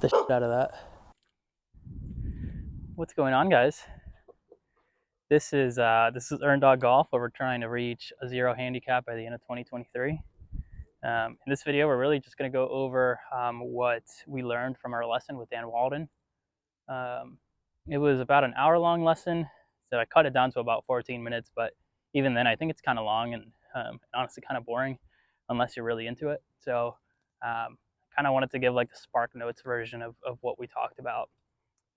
Hit the shit out of that. What's going on, guys? This is Earn Dog Golf, where we're trying to reach a 0 handicap by the end of 2023. In this video, we're really just going to go over what we learned from our lesson with Dan Walden. It was about an hour-long lesson, so I cut it down to about 14 minutes, but even then, I think it's kind of long and honestly kind of boring unless you're really into it. So kind of wanted to give like the Spark Notes version of what we talked about.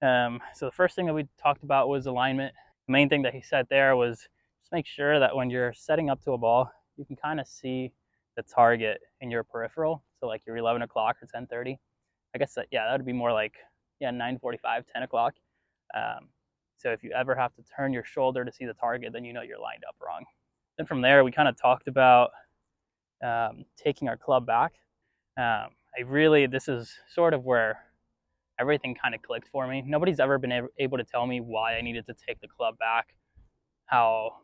So the first thing that we talked about was alignment. The main thing that he said there was just make sure that when you're setting up to a ball, you can kind of see the target in your peripheral. So like your 11 o'clock or 10:30. I guess that would be more like 9:45, 10 o'clock. So if you ever have to turn your shoulder to see the target, then you know you're lined up wrong. Then from there, we kind of talked about taking our club back. This is sort of where everything kind of clicked for me. Nobody's ever been able to tell me why I needed to take the club back, how,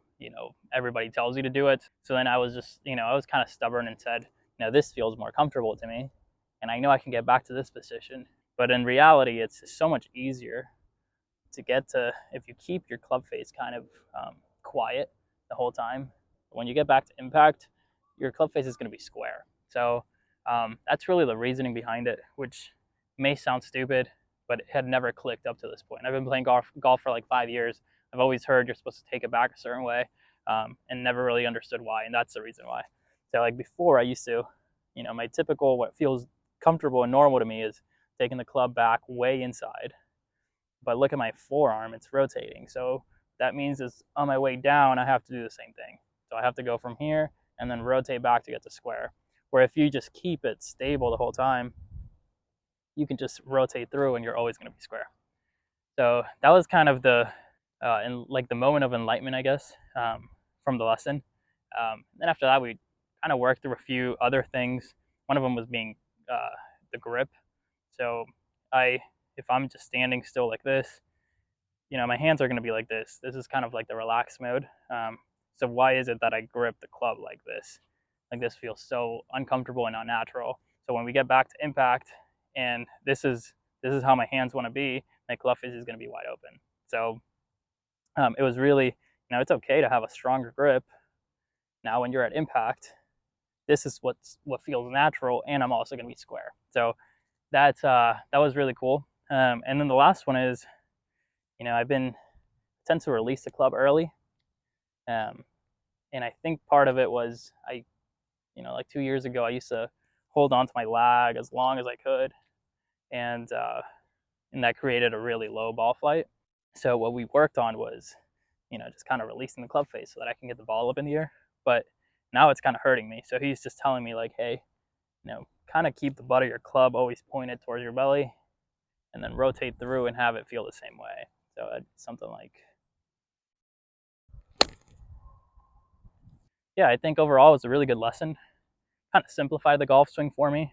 everybody tells you to do it. So then I was just, I was kind of stubborn and said, this feels more comfortable to me. And I know I can get back to this position. But in reality, it's so much easier to get to if you keep your club face kind of quiet the whole time. When you get back to impact, your club face is going to be square. So that's really the reasoning behind it, which may sound stupid, but it had never clicked up to this point. I've been playing golf for like 5 years. I've always heard you're supposed to take it back a certain way, and never really understood why, and that's the reason why. So like before, I used to, my typical, what feels comfortable and normal to me is taking the club back way inside. But look at my forearm, it's rotating. So that means is on my way down, I have to do the same thing. So I have to go from here and then rotate back to get to square. Where if you just keep it stable the whole time, you can just rotate through and you're always going to be square. So that was kind of the moment of enlightenment, I guess, from the lesson. Then after that, we kind of worked through a few other things. One of them was being the grip. So if I'm just standing still like this, my hands are going to be like this. This is kind of like the relaxed mode. So why is it that I grip the club like this? Like this feels so uncomfortable and unnatural. So when we get back to impact, and this is how my hands want to be, my club face is going to be wide open. So it was really, it's okay to have a stronger grip. Now when you're at impact, this is what feels natural, and I'm also going to be square. So that was really cool. And then the last one is, I tend to release the club early. And I think part of it was like 2 years ago, I used to hold on to my lag as long as I could. And that created a really low ball flight. So what we worked on was, just kind of releasing the club face so that I can get the ball up in the air. But now it's kind of hurting me. So he's just telling me like, hey, kind of keep the butt of your club always pointed towards your belly, and then rotate through and have it feel the same way. So something like, I think overall it was a really good lesson. Kind of simplified the golf swing for me.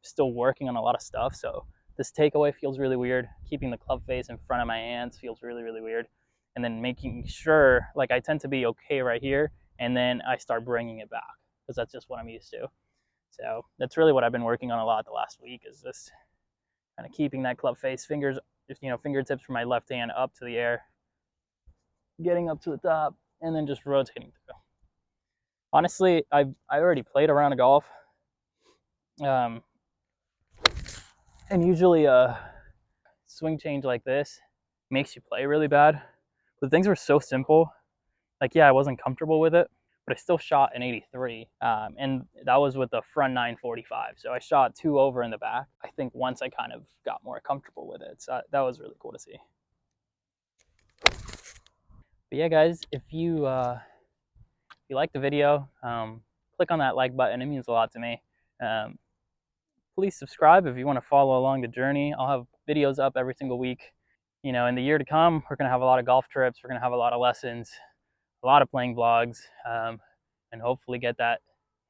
Still working on a lot of stuff, so this takeaway feels really weird. Keeping the club face in front of my hands feels really, really weird. And then making sure, like I tend to be okay right here, and then I start bringing it back because that's just what I'm used to. So that's really what I've been working on a lot the last week, is just kind of keeping that club face, fingertips from my left hand up to the air, getting up to the top, and then just rotating through. Honestly, I already played a round of golf. And usually a swing change like this makes you play really bad. But things were so simple. Like, I wasn't comfortable with it, but I still shot an 83. And that was with the front 945. So I shot 2 over in the back, I think, once I kind of got more comfortable with it. So that was really cool to see. But yeah, guys, if you like the video, click on that like button. It means a lot to me. Please subscribe if you want to follow along the journey. I'll have videos up every single week. In the year to come, we're going to have a lot of golf trips. We're going to have a lot of lessons, a lot of playing vlogs, and hopefully get that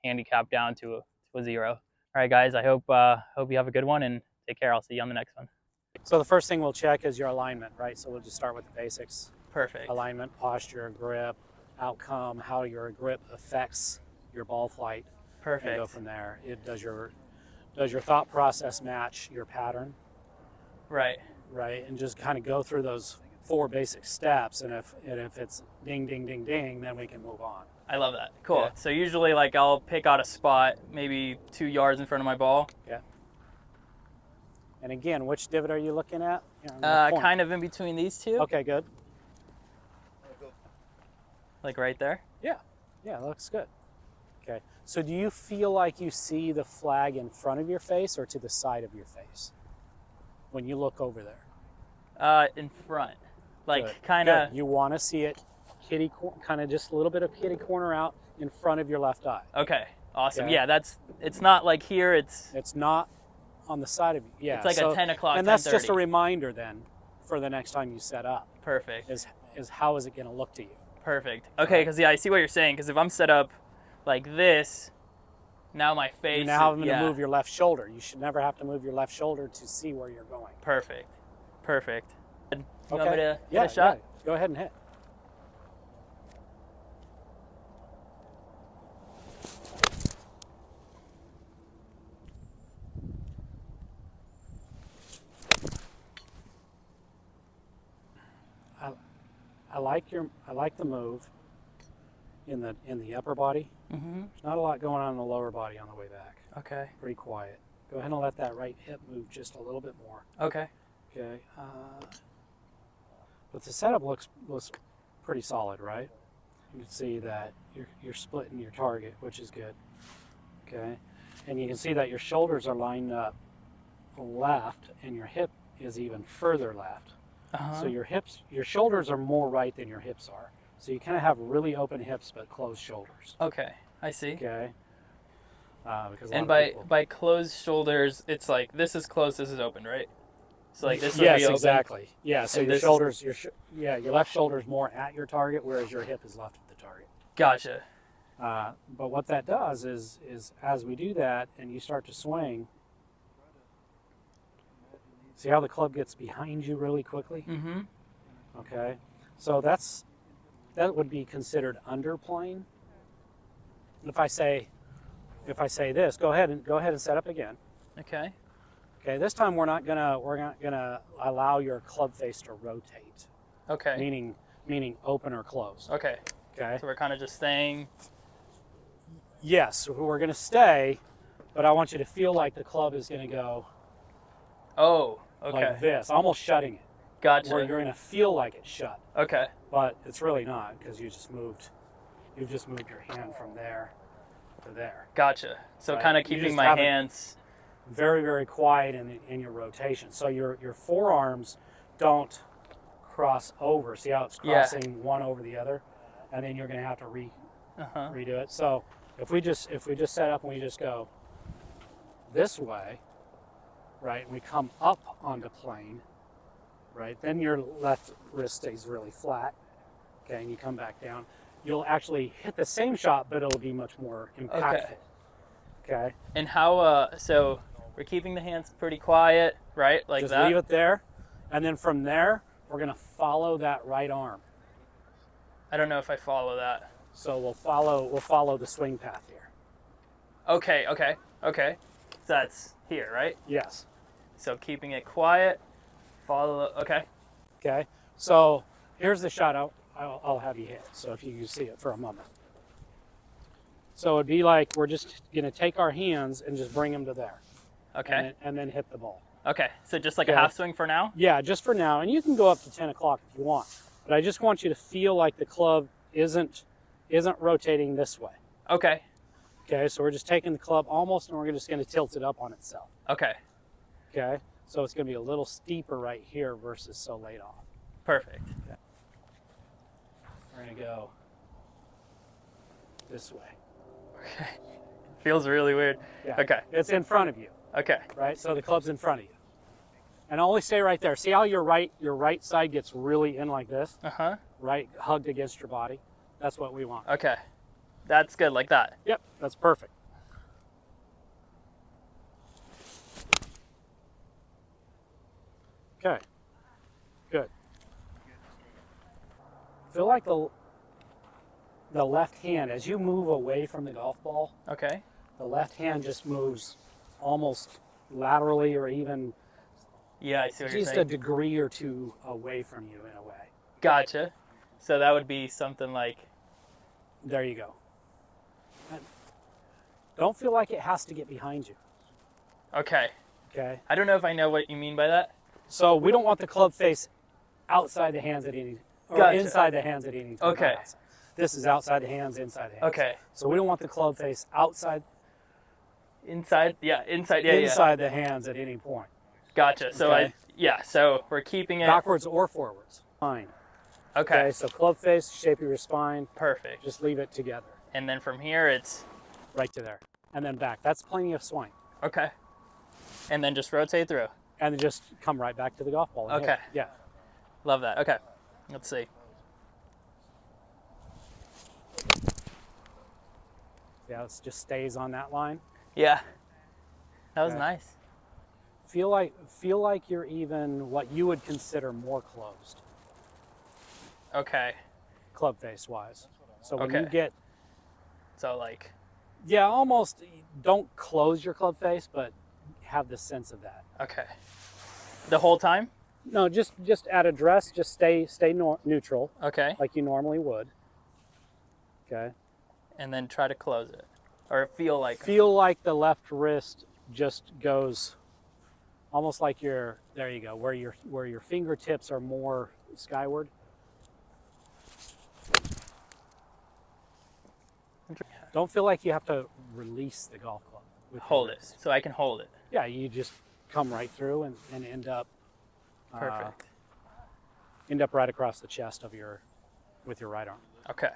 handicap down to a 0. All right, guys, I hope you have a good one, and take care. I'll see you on the next one. So the first thing we'll check is your alignment, right? So we'll just start with the basics. Perfect. Alignment, posture, grip, outcome, how your grip affects your ball flight. Perfect. And go from there. Does your Does your thought process match your pattern? Right. Right, and just kind of go through those 4 basic steps, and if it's ding, ding, ding, ding, then we can move on. I love that. Cool. Yeah. So usually, like, I'll pick out a spot maybe 2 yards in front of my ball. Yeah. And again, which divot are you looking at? Kind of in between these two. Okay, good. Like right there. Yeah, yeah, that looks good. Okay, so do you feel like you see the flag in front of your face or to the side of your face when you look over there? In front. Like Good. kind of. You want to see it kind of just a little bit of kitty corner out in front of your left eye. Okay. Awesome. Okay. Yeah, it's not like here. It's not on the side of you. Yeah. It's like a 10 o'clock. And that's just a reminder then for the next time you set up. Perfect. Is how is it going to look to you? Perfect. Okay, because I see what you're saying. Because if I'm set up like this, now my face. You're now having to move your left shoulder. You should never have to move your left shoulder to see where you're going. Perfect. Perfect. You okay. want me to hit a shot? Yeah. Go ahead and hit. I like the move in the upper body. Mm-hmm. There's not a lot going on in the lower body on the way back. Okay. Pretty quiet. Go ahead and let that right hip move just a little bit more. Okay. Okay. But the setup looks pretty solid, right? You can see that you're splitting your target, which is good. Okay. And you can see that your shoulders are lined up left, and your hip is even further left. So your shoulders are more right than your hips are. So you kind of have really open hips but closed shoulders. Okay, I see. Okay. Because by closed shoulders, it's like this is closed, this is open, right? So like this would be yes, open. exactly. Yeah. So And your this shoulders, your left shoulder is more at your target, whereas your hip is left of the target. Gotcha. But what that does is as we do that and you start to swing, see how the club gets behind you really quickly? Mm-hmm. Okay. So that would be considered underplaying. If I say this, go ahead and set up again. Okay. Okay. This time we're not gonna allow your club face to rotate. Okay. Meaning open or closed. Okay. Okay. So we're kind of just staying. Yes, we're gonna stay, but I want you to feel like the club is gonna go. Oh. Okay. Like this, almost shutting it. Gotcha. Where you're gonna feel like it's shut. Okay. But it's really not because you've just moved your hand from there to there. Gotcha. So Right. kind of You keeping just my have it hands. very, very quiet in your rotation. So your forearms don't cross over. See how it's crossing one over the other? And then you're gonna have to redo it. So if we just set up and we just go this way, right, and we come up onto plane, right, then your left wrist stays really flat, okay, and you come back down. You'll actually hit the same shot, but it'll be much more impactful. Okay. And how, so we're keeping the hands pretty quiet, right? Like just that? leave it there, and then from there, we're gonna follow that right arm. I don't know if I follow that. So we'll follow the swing path here. Okay. So that's here, right? Yes. So keeping it quiet, follow, okay. Okay. So here's the shot I'll have you hit. So if you can see it for a moment. So it'd be like we're just gonna take our hands and just bring them to there. Okay. And then hit the ball. Okay. So just like a half swing for now? Yeah, just for now. And you can go up to 10 o'clock if you want. But I just want you to feel like the club isn't rotating this way. Okay. Okay, so we're just taking the club almost and we're just gonna tilt it up on itself. Okay. Okay, so it's gonna be a little steeper right here versus so laid off. Perfect. Okay. We're gonna go this way. Okay. Feels really weird. Yeah. Okay. It's in front of you, Okay. right? So the club's in front of you. And only stay right there. See how your right side gets really in like this? Uh-huh. Right, hugged against your body. That's what we want. Okay. That's good, like that. Yep, that's perfect. Okay, good. Feel like the left hand, as you move away from the golf ball, Okay. the left hand just moves almost laterally or even Yeah, I see what you're just saying. a degree or two away from you in a way. Gotcha. So that would be something like... There you go. And don't feel like it has to get behind you. Okay. Okay. I don't know if I know what you mean by that. So we don't want the club face outside the hands at any, or Gotcha. inside the hands at any time. Okay. This is outside the hands, inside the hands. Okay. So we don't want the club face outside. Inside? Yeah, inside. Yeah, inside the hands at any point. Gotcha. So Okay. so we're keeping it Backwards or forwards. Fine. Okay. So club face, shape of your spine. Perfect. Just leave it together. And then from here it's right to there. And then back. That's plenty of swing. Okay. And then just rotate through. And then just come right back to the golf ball. Okay. Yeah. Love that. Okay. Let's see. Yeah, it just stays on that line. Yeah. That was Okay. nice. Feel like you're even what you would consider more closed. Okay. Club face wise. So when Okay. you get, So like, yeah, almost don't close your club face, but have the sense of that. okay. The whole time? No, just at address, just stay neutral Okay. like you normally would. Okay. And then try to close it. Or feel like... Feel like the left wrist just goes almost like there you go, where your fingertips are more skyward. Don't feel like you have to release the golf club. Hold it. So I can hold it. Yeah, you just come right through and end up Perfect. End up right across the chest with your right arm. Okay.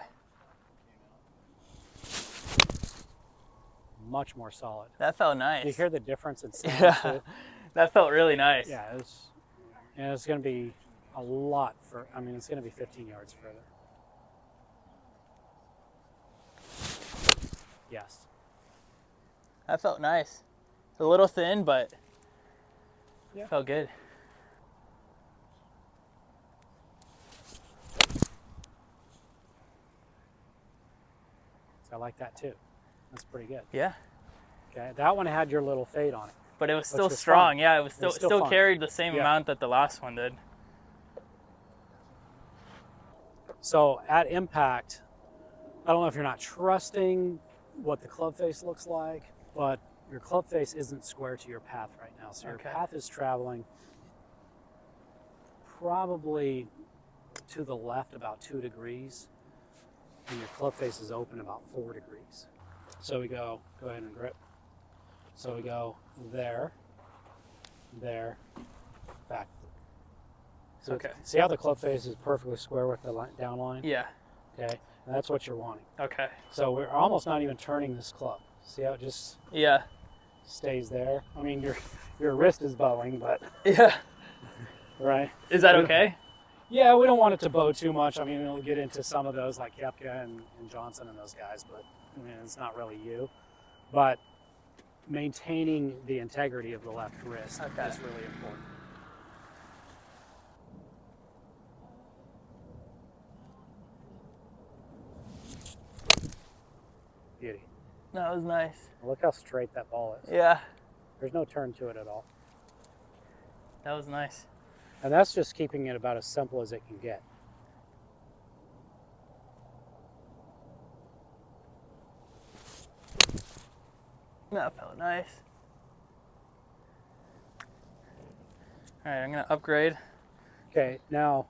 Much more solid. That felt nice. You hear the difference in sound Yeah. too? That felt really nice. Yeah, it's going to be a lot it's going to be 15 yards further. Yes. That felt nice. A little thin, but Yeah. felt good. So I like that too. That's pretty good. Yeah. Okay, that one had your little fade on it. But it was still was strong. fun. Yeah, it was It was still still fun. carried the same Yeah. amount that the last one did. So at impact, I don't know if you're not trusting what the club face looks like, but your club face isn't square to your path right now. So your Okay. path is traveling probably to the left about 2 degrees, and your club face is open about 4 degrees. So we go ahead and grip. So we go there, back. So Okay. see how the club face is perfectly square with the down line? Yeah. Okay, and that's what you're wanting. Okay. So we're almost not even turning this club. See how it just Yeah. stays there? I mean, your wrist is bowing, but Yeah. right? Is that okay? Yeah, we don't want it to bow too much. I mean, we'll get into some of those like Koepka and Johnson and those guys, but I mean, it's not really you. But maintaining the integrity of the left wrist Okay. is really important. Beauty. That was nice. Look how straight that ball is. Yeah. There's no turn to it at all. That was nice. And that's just keeping it about as simple as it can get. That felt nice. All right, I'm gonna upgrade. Okay, now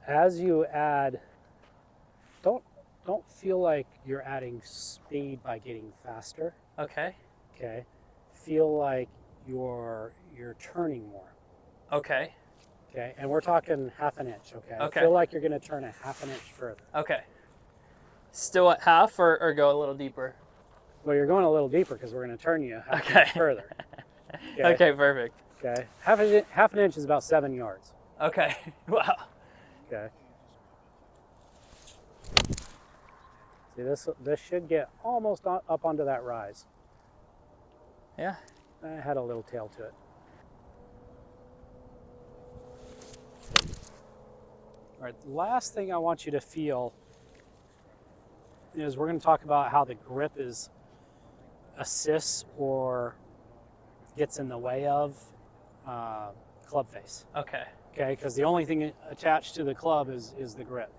as you add, don't feel like you're adding speed by getting faster. Okay. Okay, feel like you're turning more. Okay. Okay, and we're talking half an inch. Okay, Okay. Feel like you're going to turn a half an inch further. Okay. Still at half or go a little deeper? Well, you're going a little deeper because we're going to turn you half an Okay. inch further. Okay, perfect. Okay, half an inch is about 7 yards. Okay. Wow. Okay. See, this should get almost up onto that rise. Yeah. It had a little tail to it. All right, the last thing I want you to feel is we're going to talk about how the grip is assists or gets in the way of club face. Okay. Okay, because the only thing attached to the club is the grip.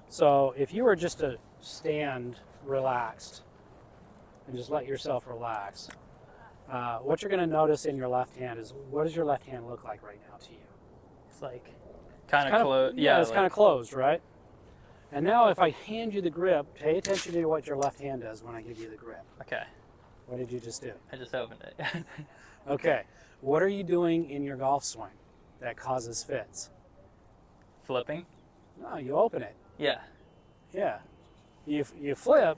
So if you were just to stand relaxed and just let yourself relax, what you're going to notice in your left hand is, what does your left hand look like right now to you? It's like kind of closed. Yeah, it's like, kind of closed, right? And now if I hand you the grip, pay attention to what your left hand does when I give you the grip. Okay. What did you just do? I just opened it. Okay. What are you doing in your golf swing that causes fits? Flipping? No, you open it. Yeah. Yeah. You flip,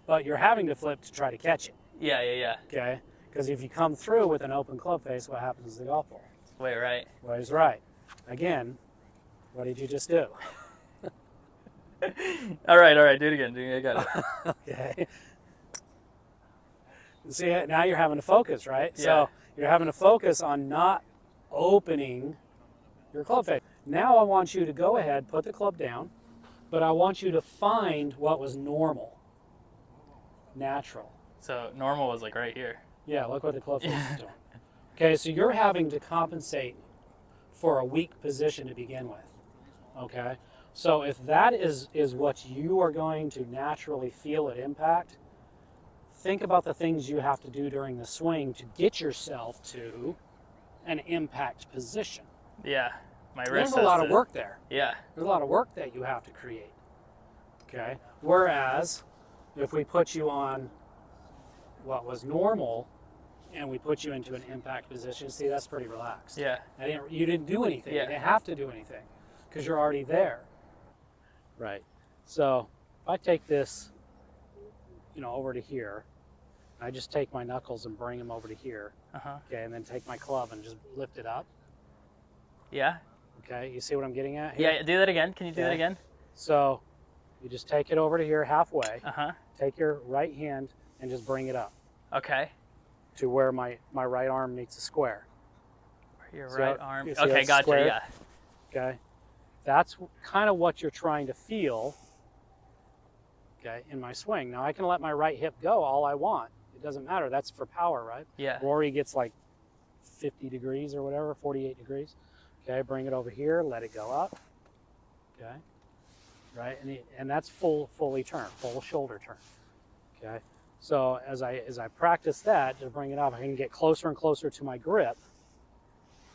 but you're having to flip to try to catch it. Yeah. Okay? Because if you come through with an open club face, what happens to the golf ball? Wait, right. Ways right. Again, what did you just do? all right. Do it again. I got it. Okay. See, now you're having to focus, right? Yeah. So you're having to focus on not opening your club face. Now I want you to go ahead, put the club down, but I want you to find what was normal, natural. So normal was like right here. Yeah, look what the club face is doing. Okay, so you're having to compensate for a weak position to begin with. Okay, so if that is what you are going to naturally feel at impact, think about the things you have to do during the swing to get yourself to an impact position. Yeah, my wrist. There's a lot of work there. Yeah. There's a lot of work that you have to create. Okay, whereas if we put you on what was normal and we put you into an impact position, see, that's pretty relaxed. Yeah. You didn't do anything. Yeah. You didn't have to do anything because you're already there. Right. So if I take this, over to here, I just take my knuckles and bring them over to here. Okay, and then take my club and just lift it up. Yeah. Okay, you see what I'm getting at here? Yeah, do that again. Can you do that again? So you just take it over to here halfway. Uh-huh. Take your right hand and just bring it up. Okay. To where my right arm meets the square. Your right arm. You see Okay, how gotcha, squared? yeah. Okay. That's kind of what you're trying to feel, okay, in my swing. Now I can let my right hip go all I want. It doesn't matter. That's for power, right? Yeah. Rory gets like 50 degrees or whatever, 48 degrees. Okay, bring it over here, let it go up. Okay. Right? And that's fully turn, full shoulder turn. Okay. So as I practice that, to bring it up, I can get closer and closer to my grip,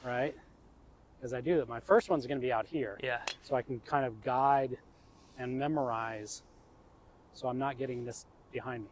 right? As I do that, my first one's going to be out here. Yeah. So I can kind of guide and memorize so I'm not getting this behind me.